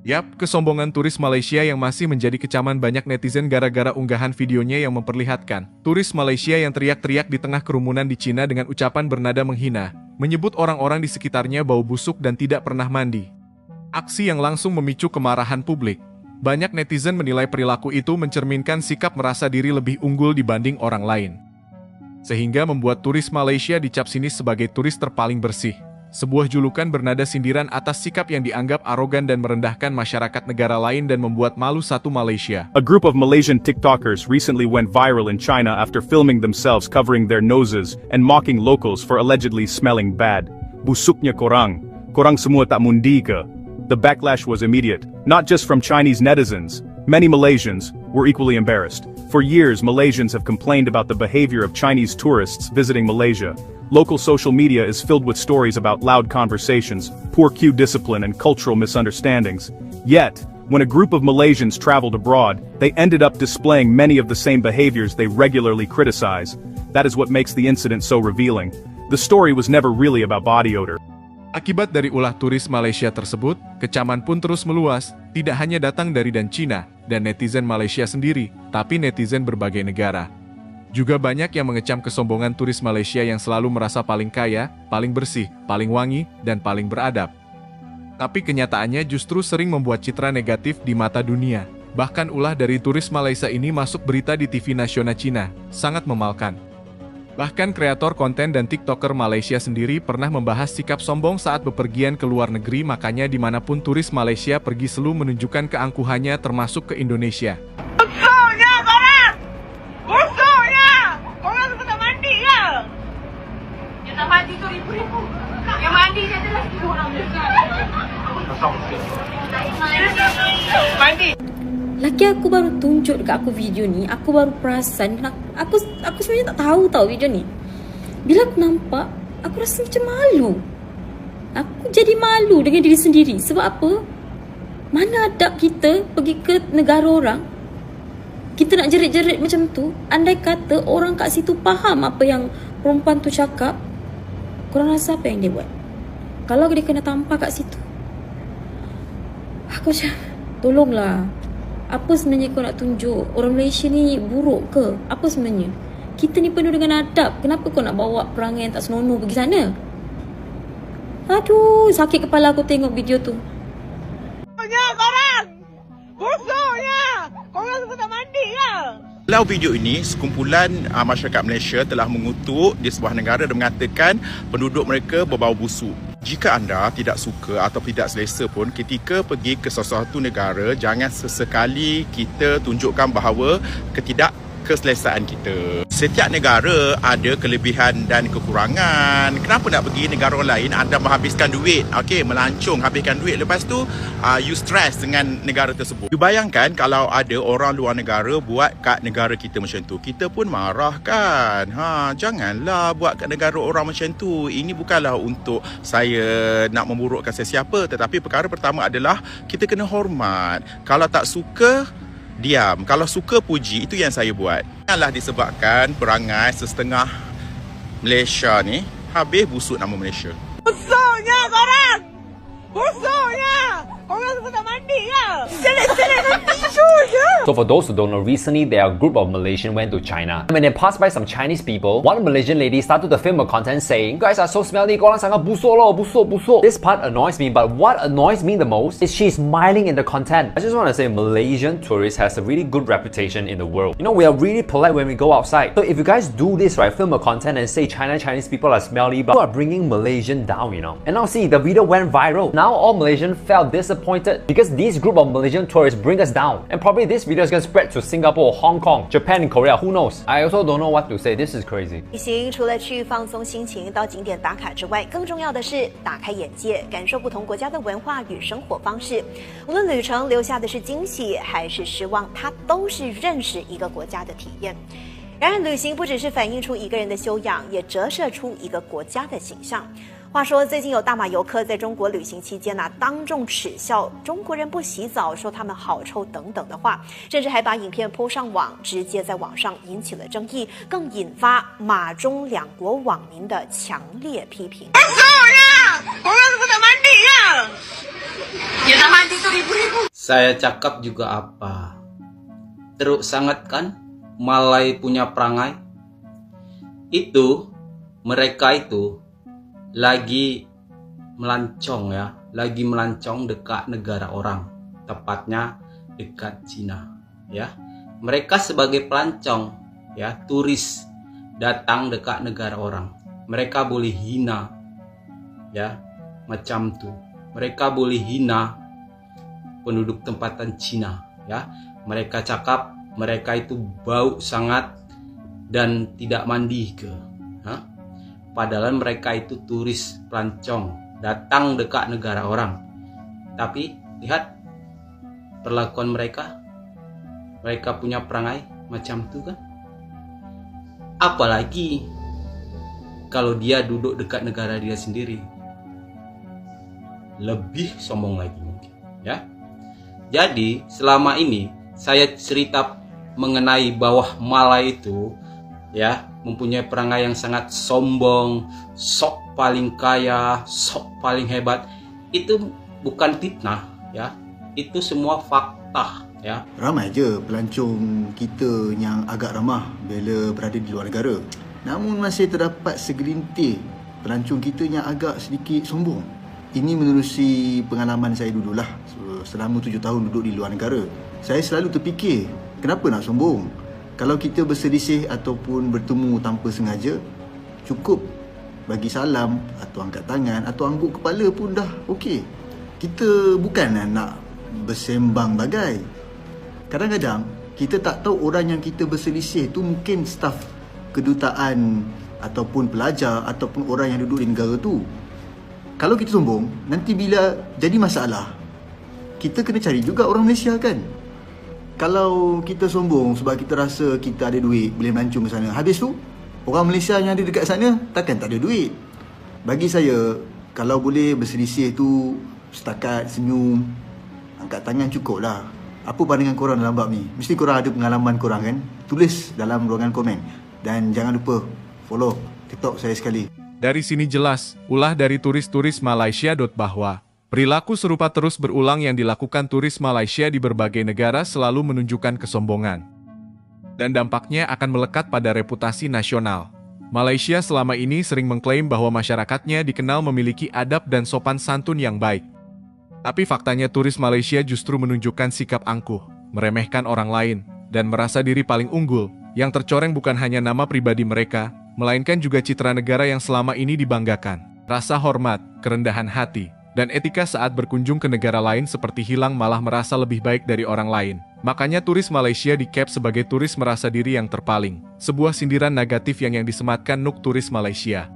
Yap, kesombongan turis Malaysia yang masih menjadi kecaman banyak netizen gara-gara unggahan videonya yang memperlihatkan turis Malaysia yang teriak-teriak di tengah kerumunan di Cina dengan ucapan bernada menghina, menyebut orang-orang di sekitarnya bau busuk dan tidak pernah mandi. Aksi yang langsung memicu kemarahan publik. Banyak netizen menilai perilaku itu mencerminkan sikap merasa diri lebih unggul dibanding orang lain. Sehingga membuat turis Malaysia dicap sinis sebagai turis terpaling bersih. Sebuah julukan bernada sindiran atas sikap yang dianggap arogan dan merendahkan masyarakat negara lain dan membuat malu satu Malaysia. A group of Malaysian TikTokers recently went viral in China after filming themselves covering their noses and mocking locals for allegedly smelling bad. Busuknya korang. Korang semua tak mundi ke? The backlash was immediate, not just from Chinese netizens. Many Malaysians were equally embarrassed. For years, Malaysians have complained about the behavior of Chinese tourists visiting Malaysia. Local social media is filled with stories about loud conversations, poor queue discipline, and cultural misunderstandings. Yet, when a group of Malaysians traveled abroad, they ended up displaying many of the same behaviors they regularly criticize. That is what makes the incident so revealing. The story was never really about body odor. Akibat dari ulah turis Malaysia tersebut, kecaman pun terus meluas, tidak hanya datang dari Cina dan netizen Malaysia sendiri, tapi netizen berbagai negara. Juga banyak yang mengecam kesombongan turis Malaysia yang selalu merasa paling kaya, paling bersih, paling wangi, dan paling beradab. Tapi kenyataannya justru sering membuat citra negatif di mata dunia. Bahkan ulah dari turis Malaysia ini masuk berita di TV nasional Cina, sangat memalukan. Bahkan kreator konten dan TikToker Malaysia sendiri pernah membahas sikap sombong saat bepergian ke luar negeri, makanya dimanapun turis Malaysia pergi selalu menunjukkan keangkuhannya termasuk ke Indonesia. Busuknya korang! Busuknya! Korang suka tak mandi ke? Yang tak mandi tu ribu-ribu. Yang mandi je adalah 10 orang. Mandi. Laki aku baru tunjuk dekat aku video ni, aku baru perasan, aku sebenarnya tak tahu tau video ni. Bila aku nampak, aku rasa macam malu. Aku jadi malu dengan diri sendiri. Sebab apa? Mana adab kita pergi ke negara orang, kita nak jerit-jerit macam tu. Andai kata orang kat situ faham apa yang perempuan tu cakap, korang rasa apa yang dia buat? Kalau dia kena tampar kat situ, aku macam, tolonglah. Apa sebenarnya kau nak tunjuk? Orang Malaysia ni buruk ke? Apa sebenarnya? Kita ni penuh dengan adab. Kenapa kau nak bawa perangai yang tak senonoh pergi sana? Aduh, sakit kepala aku tengok video tu. Busuknya korang! Busuknya! Korang suka tak mandi ke? Dalam video ini, sekumpulan masyarakat Malaysia telah mengutuk di sebuah negara dan mengatakan penduduk mereka berbau busuk. Jika anda tidak suka atau tidak selesa pun ketika pergi ke sesuatu negara, jangan sesekali kita tunjukkan bahawa ketidakkeselesaan kita. Setiap negara ada kelebihan dan kekurangan. Kenapa nak pergi negara lain, anda menghabiskan duit, melancung, habiskan duit. Lepas tu, you stress dengan negara tersebut. You bayangkan kalau ada orang luar negara buat kat negara kita macam tu. Kita pun marah kan? Janganlah buat kat negara orang macam tu. Ini bukanlah untuk saya nak memburukkan sesiapa. Tetapi perkara pertama adalah kita kena hormat. Kalau tak suka, diam. Kalau suka, puji. Itu yang saya buat. Janganlah disebabkan perangai setengah Malaysia ni habis busuk nama Malaysia. Busuknya korang! Busuknya! Korang suka tak mandi ke? Selit-selit dengan tisu je! So for those who don't know, recently there are a group of Malaysians went to China. When they passed by some Chinese people, one Malaysian lady started to film a content saying, "You guys are so smelly, korang sangat busuk loh, busuk, busuk." This part annoys me, but what annoys me the most is she's smiling in the content. I just want to say Malaysian tourists has a really good reputation in the world. You know, we are really polite when we go outside. So if you guys do this, right, film a content and say Chinese people are smelly, but you are bringing Malaysian down, you know. And now see, the video went viral. Now all Malaysians felt disappointed because these group of Malaysian tourists bring us down. And probably this video is going to spread to Singapore, Hong Kong, Japan, and Korea. Who knows? I also don't know what to say. This is crazy. 旅行除了去放松心情、到景点打卡之外，更重要的是打开眼界，感受不同国家的文化与生活方式。无论旅程留下的是惊喜还是失望，它都是认识一个国家的体验。然而，旅行不只是反映出一个人的修养，也折射出一个国家的形象。话说，最近有大马游客在中国旅行期间当众耻笑中国人不洗澡，说他们好臭等等的话，甚至还把影片抛上网，直接在网上引起了争议，更引发马中两国网民的强烈批评。Busuknya! Korang suka tak mandi ke? Yang tak mandi itu ribu-ribu. Saya cakap juga apa? Teruk sangat kan Malay punya perangai? Itu mereka itu lagi melancong ya, lagi melancong dekat negara orang, tepatnya dekat Cina ya. Mereka sebagai pelancong ya, turis datang dekat negara orang. Mereka boleh hina ya, macam tu. Mereka boleh hina penduduk tempatan Cina ya. Mereka cakap mereka itu bau sangat dan tidak mandi ke. Padahal mereka itu turis pelancong datang dekat negara orang. Tapi lihat perlakuan mereka. Mereka punya perangai macam tu kan. Apalagi kalau dia duduk dekat negara dia sendiri. Lebih sombong lagi mungkin ya. Jadi selama ini saya cerita mengenai bawah Malay itu ya, mempunyai perangai yang sangat sombong, sok paling kaya, sok paling hebat. Itu bukan fitnah ya. Itu semua fakta ya. Ramai je pelancong kita yang agak ramah bila berada di luar negara. Namun masih terdapat segelintir pelancong kita yang agak sedikit sombong. Ini menerusi pengalaman saya dululah. Selama 7 tahun duduk di luar negara, saya selalu terfikir, kenapa nak sombong? Kalau kita berselisih ataupun bertemu tanpa sengaja, cukup bagi salam atau angkat tangan atau angguk kepala pun dah okey. Kita bukan nak bersembang bagai. Kadang-kadang kita tak tahu orang yang kita berselisih tu mungkin staf kedutaan ataupun pelajar ataupun orang yang duduk di negara tu. Kalau kita sombong, nanti bila jadi masalah, kita kena cari juga orang Malaysia kan. Kalau kita sombong sebab kita rasa kita ada duit, boleh melancong ke sana, habis tu orang Malaysia yang ada dekat sana takkan tak ada duit. Bagi saya, kalau boleh berselisih tu setakat senyum, angkat tangan cukup lah. Apa pandangan korang dalam bab ni? Mesti korang ada pengalaman korang kan? Tulis dalam ruangan komen. Dan jangan lupa follow TikTok saya sekali. Dari sini jelas, ulah dari turis-turis Malaysia. Bahwa perilaku serupa terus berulang yang dilakukan turis Malaysia di berbagai negara selalu menunjukkan kesombongan. Dan dampaknya akan melekat pada reputasi nasional. Malaysia selama ini sering mengklaim bahwa masyarakatnya dikenal memiliki adab dan sopan santun yang baik. Tapi faktanya turis Malaysia justru menunjukkan sikap angkuh, meremehkan orang lain, dan merasa diri paling unggul. Yang tercoreng bukan hanya nama pribadi mereka, melainkan juga citra negara yang selama ini dibanggakan. Rasa hormat, kerendahan hati, dan etika saat berkunjung ke negara lain seperti hilang, malah merasa lebih baik dari orang lain. Makanya turis Malaysia di-cap sebagai turis merasa diri yang terpaling. Sebuah sindiran negatif yang disematkan Nuk Turis Malaysia.